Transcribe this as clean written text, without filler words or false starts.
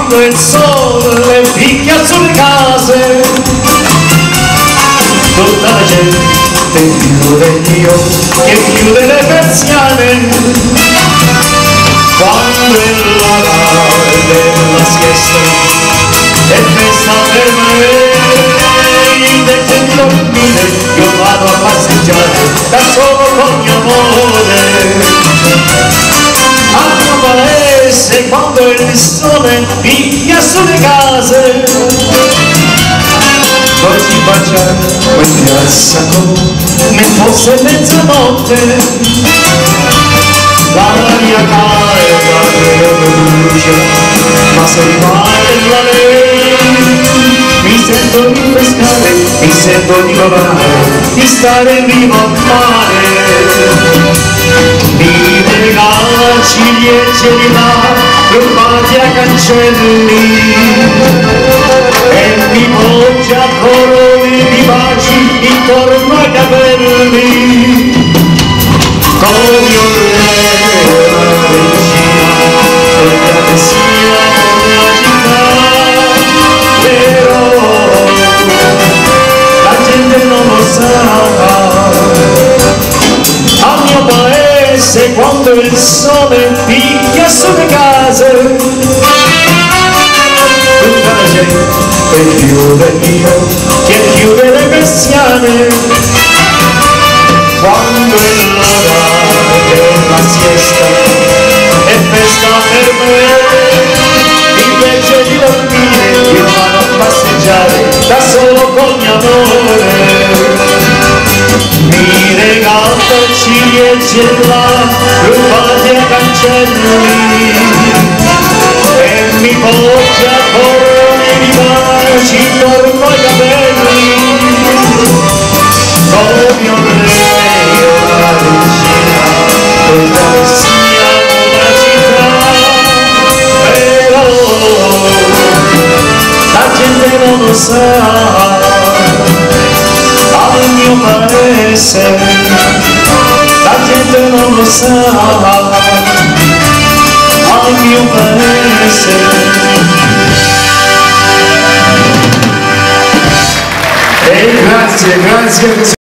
quando il sole picchia sulle case, tutta la gente chiude gli occhi e chiude le persiane, quando è l'ora della siesta è festa per me, invece di dormire io vado a passeggiare da solo con mio amore. Al mio paese quando il sole picchia sulle case, poi ci baciamo quel piazza come fosse mezzanotte, l'aria calda che brucia, ma se rimane la neve, mi sento rinfrescare, mi sento di volare, di stare vivo a mare. Mi regala ciliegie di là, rubati a cancelli, e mi poggia corone di baci intorno ai capelli. Come un re, una regina, e che siamo una città, però la gente non lo sa. Al mio paese quando il sole picchia sulle case, tutta la gente chiude gli occhi e chiude le persiane, quando è l'ora della siesta è festa per me, invece di dormire io vado a passeggiare da solo con mio amore. Mi regala ciliegie là, rubati a cancelli, e mi poggia corone di baci intorno ai capelli. Come un re, una regina, dove siamo una città, però la gente non lo sa. Al mio paese la gente non lo sa, al mio paese. Grazie, grazie.